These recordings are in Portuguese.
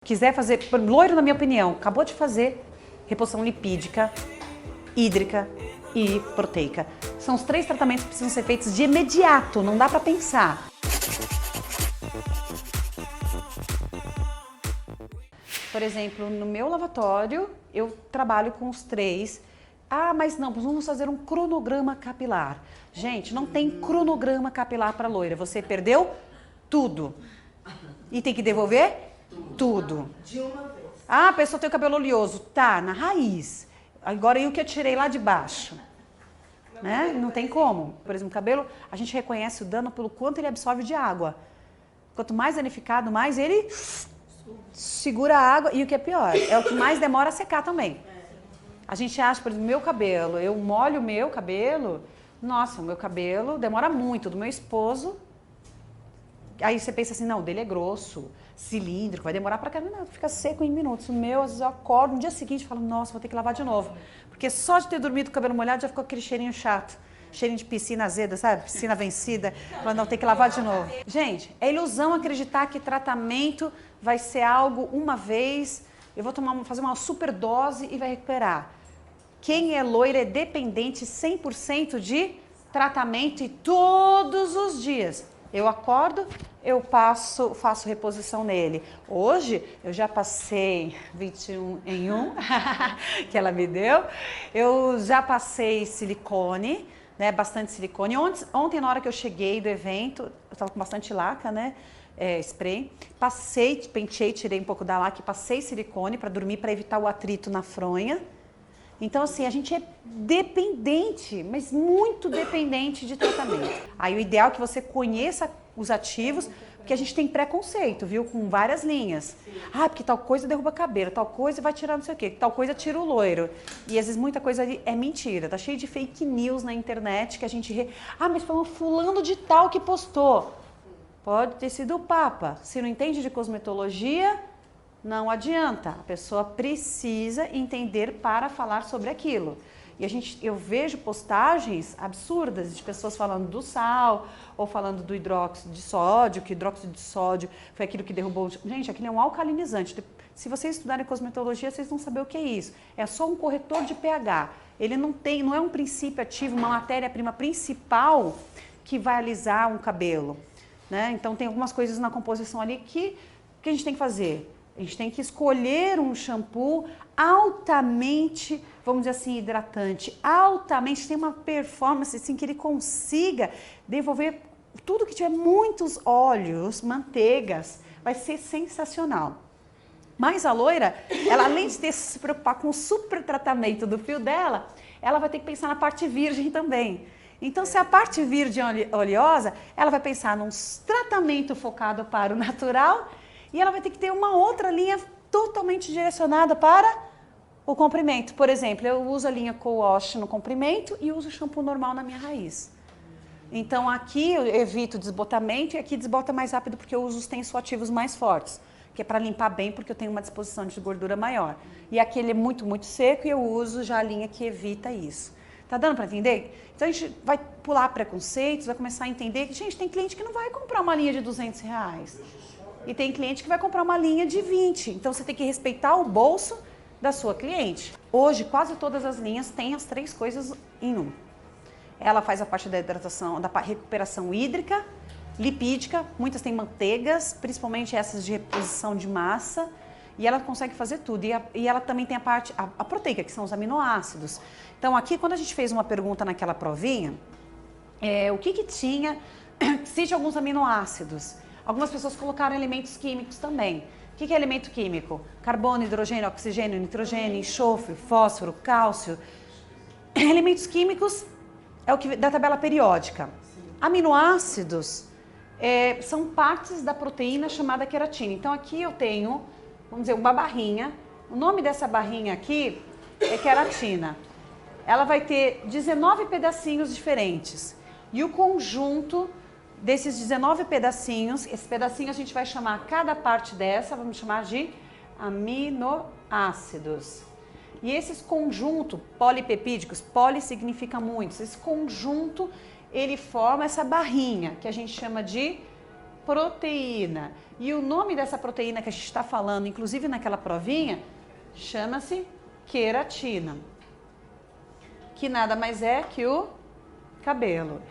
Quiser fazer, loiro na minha opinião, acabou de fazer reposição lipídica, hídrica e proteica. São os 3 tratamentos que precisam ser feitos de imediato, não dá para pensar. Por exemplo, no meu lavatório, eu trabalho com os 3. Ah, mas não, vamos fazer um cronograma capilar. Gente, não tem cronograma capilar para loira. Você perdeu tudo. E tem que devolver tudo. De uma vez. Ah, a pessoa tem o cabelo oleoso. Tá, na raiz. Agora, e o que eu tirei lá de baixo? Né? Não tem como. Por exemplo, o cabelo, a gente reconhece o dano pelo quanto ele absorve de água. Quanto mais danificado, mais ele segura a água. E o que é pior, é o que mais demora a secar também. A gente acha, por exemplo, meu cabelo, eu molho o meu cabelo, nossa, o meu cabelo demora muito, do meu esposo. Aí você pensa assim, não, o dele é grosso, cilíndrico, vai demorar pra caramba, não, fica seco em minutos. O meu, às vezes eu acordo no dia seguinte e falo, nossa, vou ter que lavar de novo. Porque só de ter dormido com o cabelo molhado já ficou aquele cheirinho chato. Cheirinho de piscina azeda, sabe? Piscina vencida. Falando, não, tem que lavar de novo. Gente, é ilusão acreditar que tratamento vai ser algo uma vez, eu vou fazer uma super dose e vai recuperar. Quem é loira é dependente 100% de tratamento e todos os dias. Eu acordo, eu faço reposição nele. Hoje, eu já passei 21 em 1, que ela me deu. Eu já passei silicone, né, bastante silicone. Ontem, na hora que eu cheguei do evento, eu estava com bastante laca, né, spray. Passei, penteei, tirei um pouco da laca e passei silicone para dormir, para evitar o atrito na fronha. Então, assim, a gente é dependente, mas muito dependente de tratamento. Aí o ideal é que você conheça os ativos, porque a gente tem preconceito, viu? Com várias linhas. Ah, porque tal coisa derruba cabelo, tal coisa vai tirar não sei o quê, tal coisa tira o loiro. E às vezes muita coisa ali é mentira, tá cheio de fake news na internet que a gente... Ah, mas foi um fulano de tal que postou. Pode ter sido o Papa. Se não entende de cosmetologia... Não adianta, a pessoa precisa entender para falar sobre aquilo. E eu vejo postagens absurdas de pessoas falando do sal, ou falando do hidróxido de sódio, que hidróxido de sódio foi aquilo que derrubou... Gente, aquilo é um alcalinizante. Se vocês estudarem cosmetologia, vocês vão saber o que é isso. É só um corretor de pH. Ele não é um princípio ativo, uma matéria-prima principal que vai alisar um cabelo, né? Então tem algumas coisas na composição ali que a gente tem que fazer. A gente tem que escolher um shampoo altamente, vamos dizer assim, hidratante, altamente, tem uma performance assim que ele consiga devolver tudo que tiver muitos óleos, manteigas, vai ser sensacional. Mas a loira, ela além de ter que se preocupar com o super tratamento do fio dela, ela vai ter que pensar na parte virgem também. Então, se a parte virgem oleosa, ela vai pensar num tratamento focado para o natural. E ela vai ter que ter uma outra linha totalmente direcionada para o comprimento. Por exemplo, eu uso a linha Co-Wash no comprimento e uso o shampoo normal na minha raiz. Então aqui eu evito desbotamento e aqui desbota mais rápido porque eu uso os tensoativos mais fortes. Que é para limpar bem porque eu tenho uma disposição de gordura maior. E aqui ele é muito, muito seco e eu uso já a linha que evita isso. Tá dando para entender? Então a gente vai pular preconceitos, vai começar a entender que, gente, tem cliente que não vai comprar uma linha de R$200. E tem cliente que vai comprar uma linha de 20. Então você tem que respeitar o bolso da sua cliente. Hoje, quase todas as linhas têm as 3 coisas em um. Ela faz a parte da hidratação, da recuperação hídrica, lipídica, muitas têm manteigas, principalmente essas de reposição de massa, e ela consegue fazer tudo. E ela também tem a parte, a proteica, que são os aminoácidos. Então aqui, quando a gente fez uma pergunta naquela provinha, o que tinha, cite alguns aminoácidos. Algumas pessoas colocaram elementos químicos também. O que é elemento químico? Carbono, hidrogênio, oxigênio, nitrogênio, enxofre, fósforo, cálcio. Elementos químicos é o que da tabela periódica. Aminoácidos são partes da proteína chamada queratina. Então aqui eu tenho, vamos dizer, uma barrinha. O nome dessa barrinha aqui é queratina. Ela vai ter 19 pedacinhos diferentes. E o conjunto desses 19 pedacinhos, esse pedacinho a gente vai chamar cada parte dessa, vamos chamar de aminoácidos. E esses conjuntos polipepídicos, poli significa muitos, esse conjunto ele forma essa barrinha que a gente chama de proteína. E o nome dessa proteína que a gente está falando, inclusive naquela provinha, chama-se queratina, que nada mais é que o cabelo.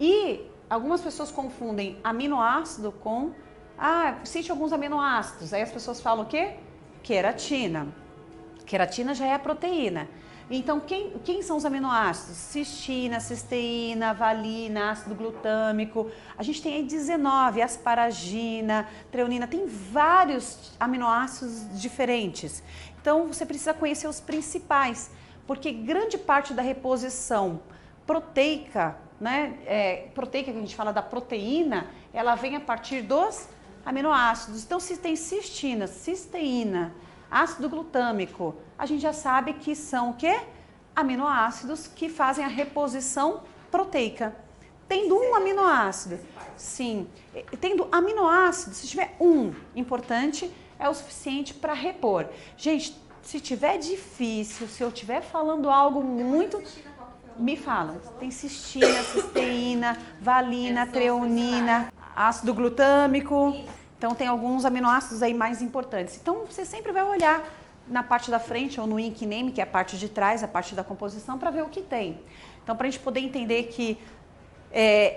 E algumas pessoas confundem aminoácido com... cite alguns aminoácidos. Aí as pessoas falam o quê? Queratina. Queratina já é a proteína. Então, quem são os aminoácidos? Cistina, cisteína, valina, ácido glutâmico. A gente tem aí 19, asparagina, treonina, tem vários aminoácidos diferentes. Então, você precisa conhecer os principais, porque grande parte da reposição proteica, né, proteica que a gente fala da proteína, ela vem a partir dos aminoácidos. Então, se tem cistina, cisteína, ácido glutâmico, a gente já sabe que são o quê? Aminoácidos que fazem a reposição proteica. Tendo um aminoácido, sim, tendo aminoácido, se tiver um importante, é o suficiente para repor. Gente, se tiver difícil, se eu estiver falando algo muito... Me fala, tem cistina, cisteína, valina, treonina, ácido glutâmico. Então, tem alguns aminoácidos aí mais importantes. Então, você sempre vai olhar na parte da frente ou no ink name, que é a parte de trás, a parte da composição, para ver o que tem. Então, para a gente poder entender que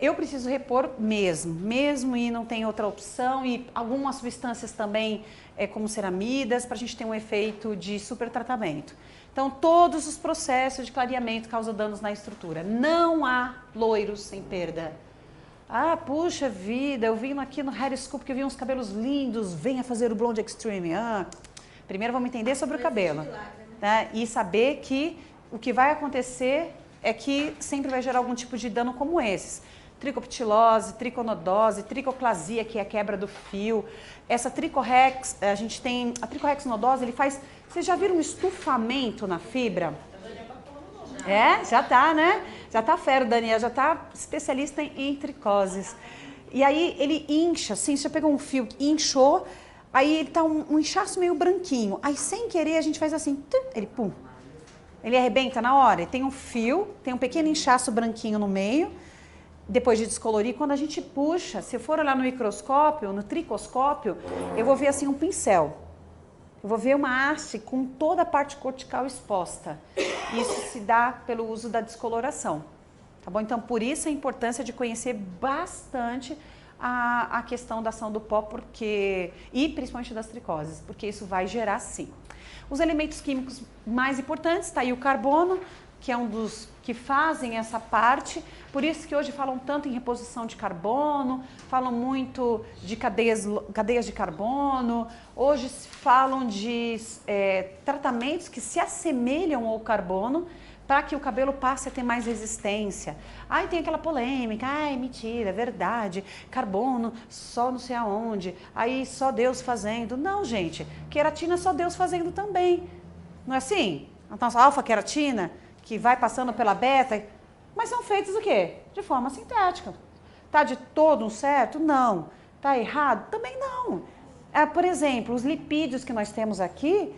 eu preciso repor mesmo e não tem outra opção. E algumas substâncias também, como ceramidas, para a gente ter um efeito de super tratamento. Então, todos os processos de clareamento causam danos na estrutura. Não há loiros sem perda. Puxa vida, eu vim aqui no Hair School porque eu vi uns cabelos lindos, venha fazer o Blonde Extreme. Primeiro vamos entender sobre o cabelo, tá? E saber que o que vai acontecer é que sempre vai gerar algum tipo de dano como esses. Tricoptilose, triconodose, tricoclasia, que é a quebra do fio. Essa tricorrex, a gente tem... A tricorrexinodose, ele faz... Vocês já viram um estufamento na fibra? Já tá, né? Já tá fera, Daniel, já tá especialista em tricoses. E aí ele incha, assim, você pegou um fio, inchou, aí ele tá um inchaço meio branquinho. Aí sem querer a gente faz assim, pum. Ele arrebenta na hora, e tem um fio, tem um pequeno inchaço branquinho no meio. Depois de descolorir, quando a gente puxa, se eu for olhar no microscópio, no tricoscópio, eu vou ver assim um pincel. Eu vou ver uma haste com toda a parte cortical exposta. Isso se dá pelo uso da descoloração, tá bom? Então, por isso a importância de conhecer bastante a questão da ação do pó, e principalmente das tricoses, porque isso vai gerar, sim. Os elementos químicos mais importantes, tá aí o carbono, que é um dos que fazem essa parte, por isso que hoje falam tanto em reposição de carbono, falam muito de cadeias de carbono, hoje falam de tratamentos que se assemelham ao carbono para que o cabelo passe a ter mais resistência. Aí tem aquela polêmica, mentira, é verdade, carbono só não sei aonde, aí só Deus fazendo. Não, gente, queratina só Deus fazendo também, não é assim? A nossa alfa-queratina, que vai passando pela beta, mas são feitos o quê? De forma sintética. Tá de todo certo? Não. Tá errado? Também não. Por exemplo, os lipídios que nós temos aqui,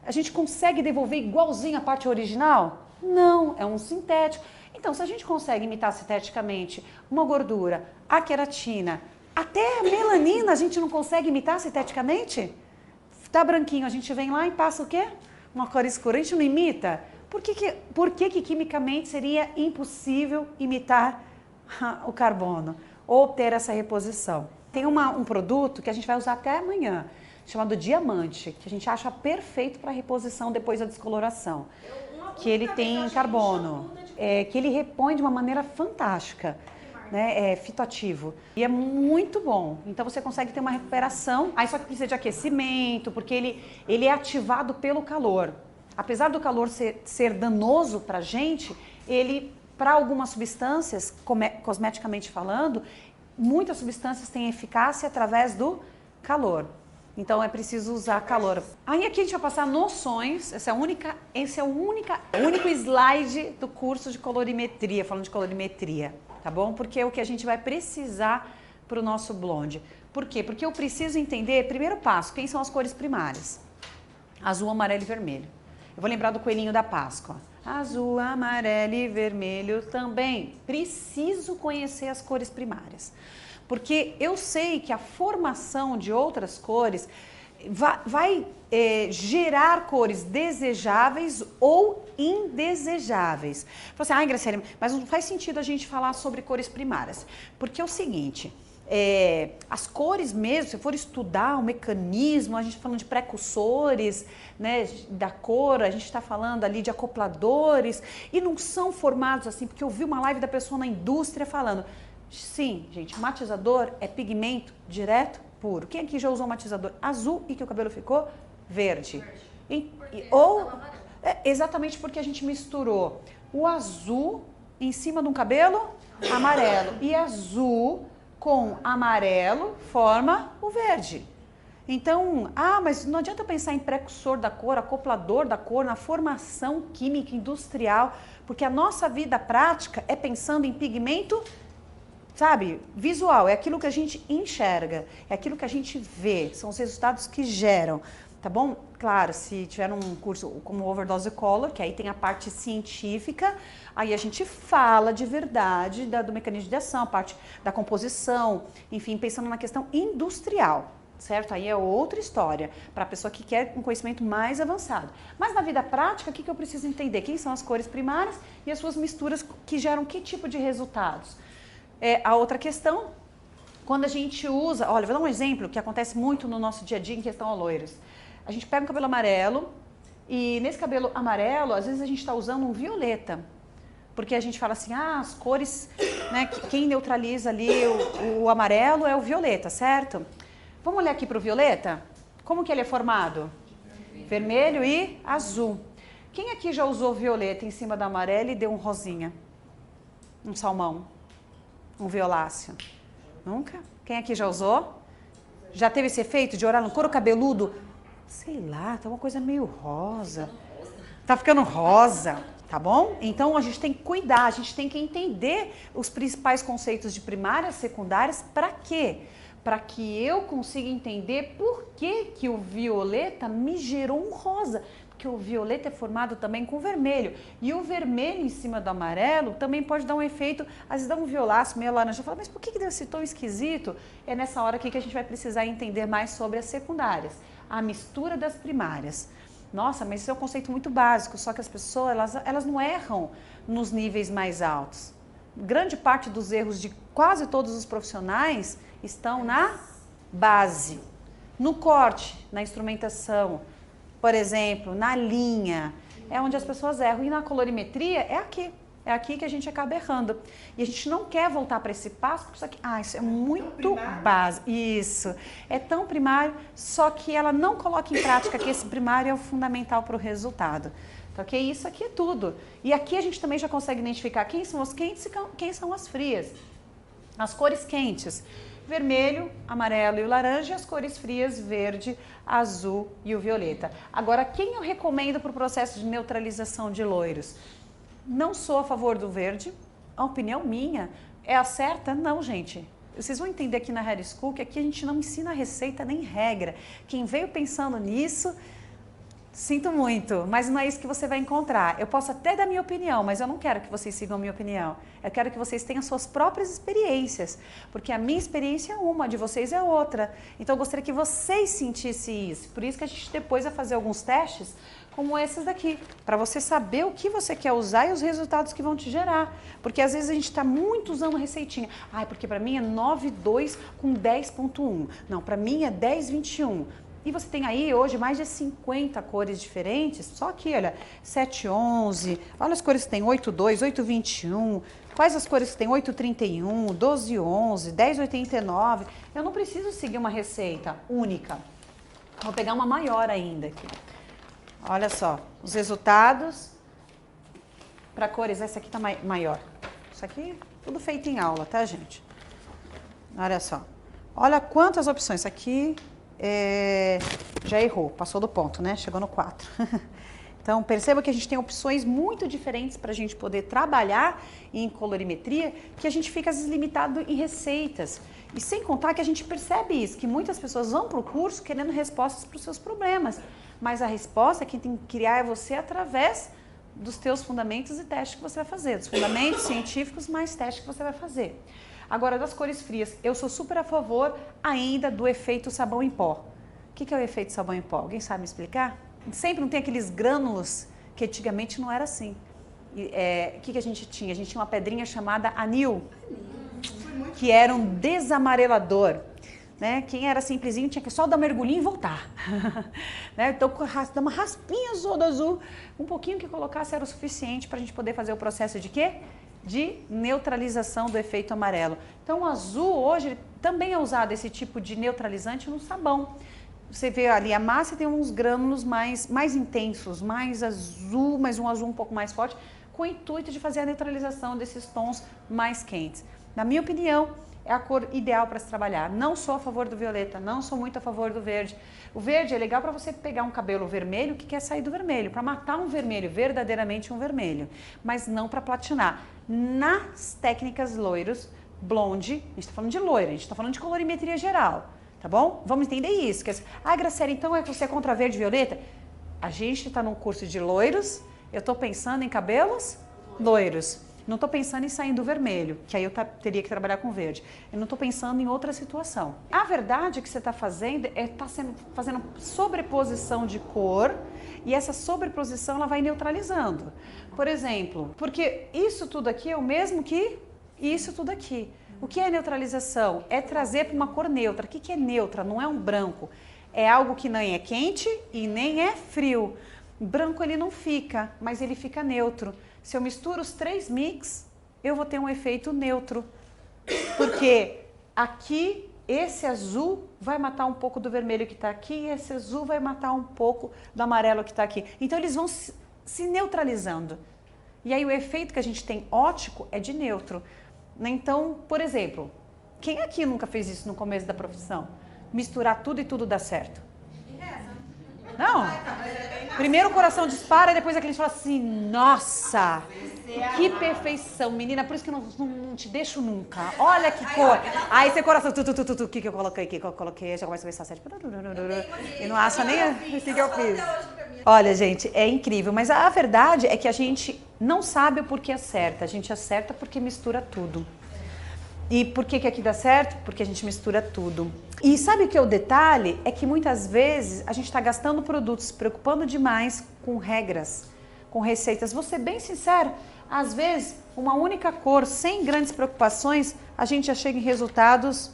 a gente consegue devolver igualzinho a parte original? Não, é um sintético. Então, se a gente consegue imitar sinteticamente uma gordura, a queratina, até a melanina a gente não consegue imitar sinteticamente? Tá branquinho, a gente vem lá e passa o quê? Uma cor escura, a gente não imita? Por que quimicamente seria impossível imitar o carbono ou ter essa reposição? Tem um produto que a gente vai usar até amanhã, chamado diamante, que a gente acha perfeito para reposição depois da descoloração. Que ele tem carbono, que ele repõe de uma maneira fantástica, né? É fitoativo. E é muito bom. Então você consegue ter uma recuperação, aí só que precisa de aquecimento, porque ele é ativado pelo calor. Apesar do calor ser danoso para a gente, ele, para algumas substâncias, cosmeticamente falando, muitas substâncias têm eficácia através do calor. Então é preciso usar calor. Aí aqui a gente vai passar noções, esse é o único slide do curso de colorimetria, falando de colorimetria, tá bom? Porque é o que a gente vai precisar para o nosso blonde. Por quê? Porque eu preciso entender, primeiro passo, quem são as cores primárias? Azul, amarelo e vermelho. Eu vou lembrar do coelhinho da Páscoa. Azul, amarelo e vermelho também. Preciso conhecer as cores primárias. Porque eu sei que a formação de outras cores vai gerar cores desejáveis ou indesejáveis. Você, Graciele, mas não faz sentido a gente falar sobre cores primárias. Porque é o seguinte, as cores mesmo, se for estudar o mecanismo, a gente está falando de precursores, né, da cor, a gente está falando ali de acopladores, e não são formados assim, porque eu vi uma live da pessoa na indústria falando, sim, gente, matizador é pigmento direto, puro. Quem aqui já usou um matizador azul e que o cabelo ficou verde? Exatamente porque a gente misturou o azul em cima de um cabelo amarelo, e azul com amarelo forma o verde. Então, mas não adianta pensar em precursor da cor, acoplador da cor, na formação química industrial, porque a nossa vida prática é pensando em pigmento, sabe, visual, é aquilo que a gente enxerga, é aquilo que a gente vê, são os resultados que geram, tá bom? Claro, se tiver um curso como Overdose Color, que aí tem a parte científica, aí a gente fala de verdade do mecanismo de ação, a parte da composição, enfim, pensando na questão industrial, certo? Aí é outra história, para a pessoa que quer um conhecimento mais avançado. Mas na vida prática, o que eu preciso entender? Quem são as cores primárias e as suas misturas que geram que tipo de resultados? A outra questão, quando a gente usa, olha, vou dar um exemplo que acontece muito no nosso dia a dia em questão a loiros. A gente pega um cabelo amarelo e nesse cabelo amarelo, às vezes a gente está usando um violeta, porque a gente fala assim, as cores, né, quem neutraliza ali o amarelo é o violeta, certo? Vamos olhar aqui para o violeta? Como que ele é formado? Vermelho e azul. Quem aqui já usou violeta em cima da amarela e deu um rosinha? Um salmão? Um violáceo? Nunca? Quem aqui já usou? Já teve esse efeito de olhar no couro cabeludo? Sei lá, tá uma coisa meio rosa. Tá ficando rosa, tá bom? Então a gente tem que cuidar, a gente tem que entender os principais conceitos de primárias, secundárias, para quê? Para que eu consiga entender por que o violeta me gerou um rosa. Porque o violeta é formado também com vermelho. E o vermelho em cima do amarelo também pode dar um efeito, às vezes dá um violáceo, meio laranja. Fala, mas por que deu esse tom esquisito? É nessa hora aqui que a gente vai precisar entender mais sobre as secundárias. A mistura das primárias. Nossa, mas isso é um conceito muito básico, só que as pessoas, elas não erram nos níveis mais altos. Grande parte dos erros de quase todos os profissionais estão na base, no corte, na instrumentação, por exemplo, na linha, é onde as pessoas erram. E na colorimetria é aqui que a gente acaba errando. E a gente não quer voltar para esse passo, porque isso é muito básico. Isso, é tão primário, só que ela não coloca em prática que esse primário é o fundamental para o resultado. Então, isso aqui é tudo. E aqui a gente também já consegue identificar quem são as quentes e quem são as frias. As cores quentes, vermelho, amarelo e o laranja, e as cores frias, verde, azul e o violeta. Agora, quem eu recomendo para o processo de neutralização de loiros? Não sou a favor do verde, a opinião minha é a certa? Não, gente. Vocês vão entender aqui na Hair School que aqui a gente não ensina receita nem regra. Quem veio pensando nisso, sinto muito, mas não é isso que você vai encontrar. Eu posso até dar minha opinião, mas eu não quero que vocês sigam a minha opinião. Eu quero que vocês tenham suas próprias experiências, porque a minha experiência é uma, a de vocês é outra. Então eu gostaria que vocês sentissem isso. Por isso que a gente depois vai fazer alguns testes como esses daqui, para você saber o que você quer usar e os resultados que vão te gerar. Porque às vezes a gente está muito usando receitinha. Porque para mim é 9,2 com 10,1. Não, para mim é 10,21. E você tem aí hoje mais de 50 cores diferentes, só aqui, olha, 7,11, olha as cores que tem, 8,2, 8,21, quais as cores que tem, 8,31, 12,11, 10,89. Eu não preciso seguir uma receita única, vou pegar uma maior ainda aqui. Olha só, os resultados para cores, essa aqui tá maior. Isso aqui, tudo feito em aula, tá, gente? Olha só, olha quantas opções, isso aqui... já errou, passou do ponto, né? Chegou no 4. Então, perceba que a gente tem opções muito diferentes para a gente poder trabalhar em colorimetria, que a gente fica às vezes limitado em receitas. E sem contar que a gente percebe isso, que muitas pessoas vão para o curso querendo respostas para os seus problemas. Mas a resposta quem tem que criar é você através dos teus fundamentos e testes que você vai fazer. Dos fundamentos científicos mais testes que você vai fazer. Agora, das cores frias, eu sou super a favor ainda do efeito sabão em pó. O que é o efeito sabão em pó? Alguém sabe me explicar? Sempre não tem aqueles grânulos que antigamente não era assim. O que a gente tinha? A gente tinha uma pedrinha chamada anil, que era um desamarelador. Né? Quem era simplesinho tinha que só dar mergulhinho e voltar. Né? Então, dar uma raspinha do azul, um pouquinho que colocasse era o suficiente para a gente poder fazer o processo de quê? De neutralização do efeito amarelo. Então, o azul hoje também é usado esse tipo de neutralizante no sabão. Você vê ali a massa tem uns grânulos mais intensos, mais azul, mas um azul um pouco mais forte, com o intuito de fazer a neutralização desses tons mais quentes. Na minha opinião, é a cor ideal para se trabalhar. Não sou a favor do violeta, não sou muito a favor do verde. O verde é legal para você pegar um cabelo vermelho que quer sair do vermelho, para matar um vermelho, verdadeiramente um vermelho, mas não para platinar. Nas técnicas loiros, blonde, a gente está falando de loira, a gente está falando de colorimetria geral, tá bom? Vamos entender isso. Graciela, então você é contra verde e violeta? A gente está num curso de loiros, eu estou pensando em cabelos loiros. Não estou pensando em sair do vermelho, que aí eu teria que trabalhar com verde. Eu não estou pensando em outra situação. A verdade que você está fazendo fazendo sobreposição de cor e essa sobreposição ela vai neutralizando. Por exemplo, porque isso tudo aqui é o mesmo que isso tudo aqui. O que é neutralização? É trazer para uma cor neutra. O que é neutra? Não é um branco. É algo que nem é quente e nem é frio. Branco ele não fica, mas ele fica neutro. Se eu misturo os três mix, eu vou ter um efeito neutro. Porque aqui, esse azul vai matar um pouco do vermelho que está aqui, e esse azul vai matar um pouco do amarelo que está aqui. Então, eles vão se neutralizando. E aí, o efeito que a gente tem óptico é de neutro. Então, por exemplo, quem aqui nunca fez isso no começo da profissão? Misturar tudo e tudo dá certo. Não. Primeiro o coração dispara, depois a cliente fala assim, nossa, que perfeição, menina, por isso que eu não te deixo nunca. Olha que cor. Aí seu coração, o que eu coloquei, o que eu coloquei, já começa a pensar certo. E não acha nem o que eu fiz. Olha, gente, é incrível, mas a verdade é que a gente não sabe o porquê acerta, a gente acerta porque mistura tudo. E por que aqui dá certo? Porque a gente mistura tudo. E sabe o que é o detalhe? É que muitas vezes a gente está gastando produtos, se preocupando demais com regras, com receitas. Vou ser bem sincero, às vezes uma única cor, sem grandes preocupações, a gente já chega em resultados,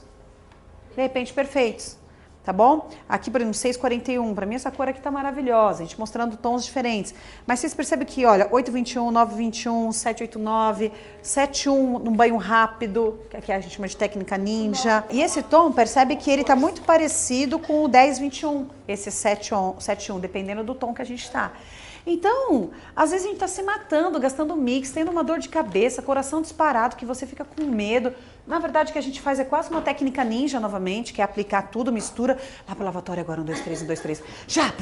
de repente, perfeitos. Tá bom? Aqui, por exemplo, 641, para mim essa cor aqui tá maravilhosa, a gente mostrando tons diferentes. Mas vocês percebem que, olha, 821, 921, 789, 71 num banho rápido, que aqui a gente chama de técnica ninja. E esse tom, percebe que ele tá muito parecido com o 1021, esse 71, dependendo do tom que a gente tá. Então, às vezes a gente tá se matando, gastando mix, tendo uma dor de cabeça, coração disparado, que você fica com medo. Na verdade, o que a gente faz é quase uma técnica ninja novamente, que é aplicar tudo, mistura. Lá pro lavatório agora, 1, 2, 3, 1, 2, 3. Já!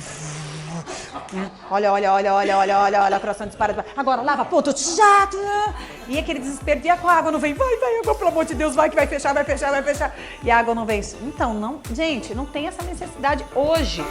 Olha, coração disparado. Agora, lava, ponto, já! E aquele desespero de a água não vem. Vai, água, pelo amor de Deus, vai que vai fechar. E a água não vem. Então, não, gente, não tem essa necessidade hoje.